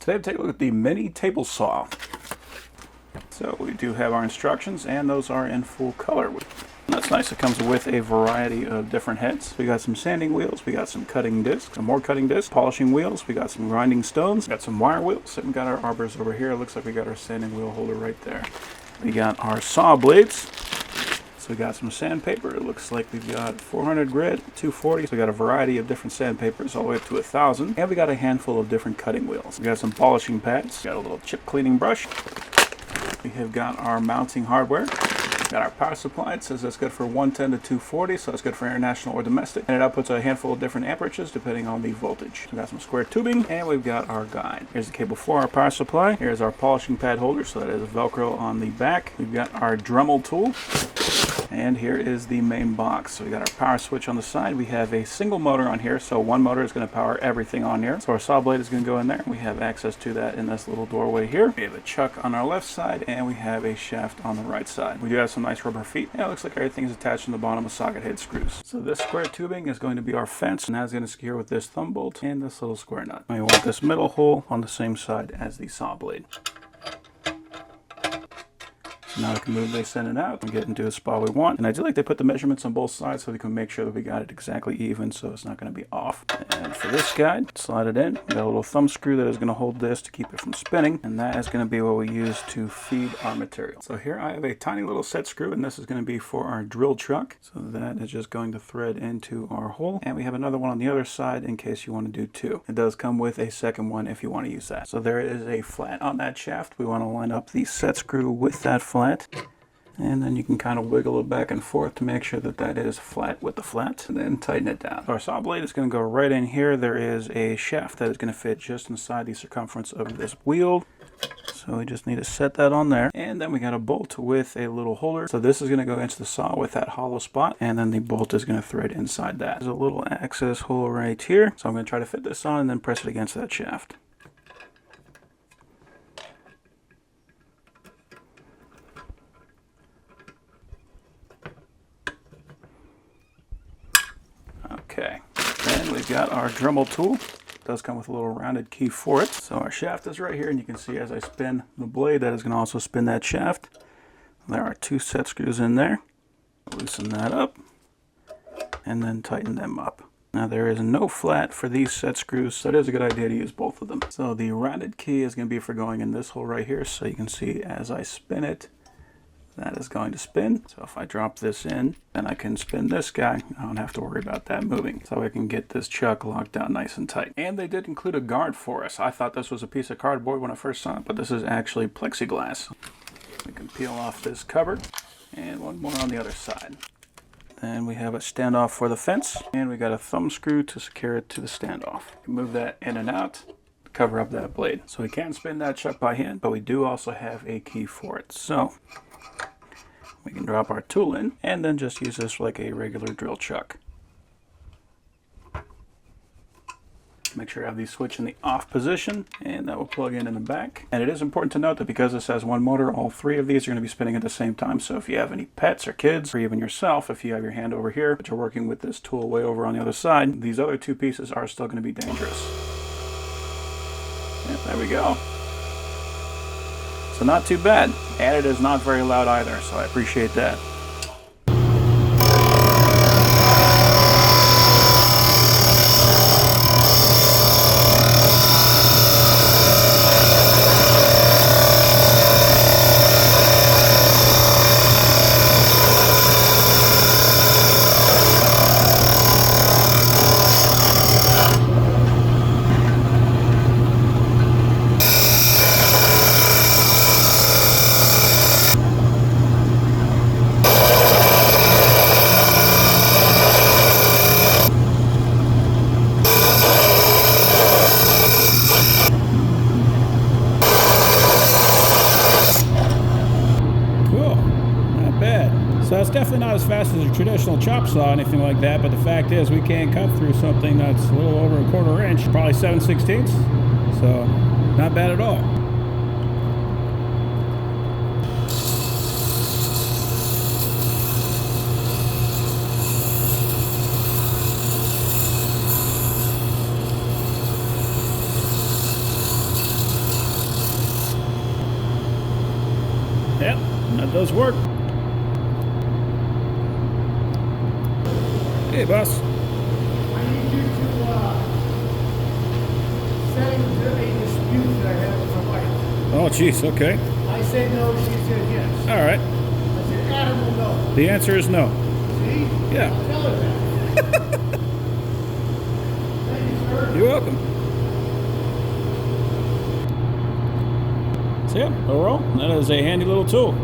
today, take a look at the mini table saw. So we do have our instructions, and those are in full color. That's nice. It comes with a variety of different heads. We got some sanding wheels, we got some cutting discs, some more cutting discs, polishing wheels, we got some grinding stones, we got some wire wheels, and we got our arbors over here. It looks like we got our sanding wheel holder right there. We got our saw blades. So we got some sandpaper. It looks like we've got 400 grit, 240. So we got a variety of different sandpapers all the way up to 1,000. And we got a handful of different cutting wheels. We got some polishing pads. We got a little chip cleaning brush. We have got our mounting hardware. Got our power supply. It says that's good for 110 to 240, so it's good for international or domestic. And it outputs a handful of different amperages depending on the voltage. We got some square tubing, and we've got our guide. Here's the cable for our power supply. Here's our polishing pad holder, so that is Velcro on the back. We've got our Dremel tool. And here is the main box. So we got our power switch on the side. We have a single motor on here, so one motor is going to power everything on here. So our saw blade is going to go in there. We have access to that in this little doorway here. We have a chuck on our left side, and we have a shaft on the right side. We do have some nice rubber feet. And it looks like everything is attached to the bottom of socket head screws. So this square tubing is going to be our fence, and that's going to secure with this thumb bolt and this little square nut. We want this middle hole on the same side as the saw blade. Now we can move this in and out and get into a spot we want. And I do like they put the measurements on both sides so we can make sure that we got it exactly even, so it's not going to be off. And for this guide, slide it in. We got a little thumb screw that is going to hold this to keep it from spinning, and that is going to be what we use to feed our material. So here I have a tiny little set screw, and this is going to be for our drill chuck. So that is just going to thread into our hole. And we have another one on the other side in case you want to do two. It does come with a second one if you want to use that. So there is a flat on that shaft. We want to line up the set screw with that flat. And then you can kind of wiggle it back and forth to make sure that that is flat with the flat, and then tighten it down. So our saw blade is going to go right in here. There is a shaft that is going to fit just inside the circumference of this wheel. So we just need to set that on there. And then we got a bolt with a little holder. So this is going to go into the saw with that hollow spot, and then the bolt is going to thread inside that. There's a little access hole right here. So I'm going to try to fit this on and then press it against that shaft. Okay, then we've got our Dremel tool. It does come with a little rounded key for it. So our shaft is right here, and you can see as I spin the blade, that is going to also spin that shaft. There are two set screws in there. Loosen that up, and then tighten them up. Now there is no flat for these set screws, so it is a good idea to use both of them. So the rounded key is going to be for going in this hole right here, so you can see as I spin it, that is going to spin. So if I drop this in, then I can spin this guy. I don't have to worry about that moving. So I can get this chuck locked down nice and tight. And they did include a guard for us. I thought this was a piece of cardboard when I first saw it, but this is actually plexiglass. We can peel off this cover, and one more on the other side. Then we have a standoff for the fence, and we got a thumb screw to secure it to the standoff. You can move that in and out to cover up that blade. So we can spin that chuck by hand, but we do also have a key for it. So we can drop our tool in and then just use this like a regular drill chuck. Make sure I have the switch in the off position, and that will plug in the back. And it is important to note that because this has one motor, all three of these are going to be spinning at the same time. So if you have any pets or kids, or even yourself, if you have your hand over here, but you're working with this tool way over on the other side, these other two pieces are still going to be dangerous. Yep, there we go. So not too bad. And it is not very loud either, so I appreciate that. So it's definitely not as fast as a traditional chop saw or anything like that, but the fact is we can cut through something that's a little over a 1/4 inch, probably 7/16. So not bad at all. That does work. Hey, boss. I need you to settle a dispute that I have with my wife. Oh, jeez, okay. I said no, she said yes. All right. I said Adam will know. The answer is no. See? Yeah. I'll tell her that. Thank you, sir. You're welcome. So yeah, overall, that is a handy little tool.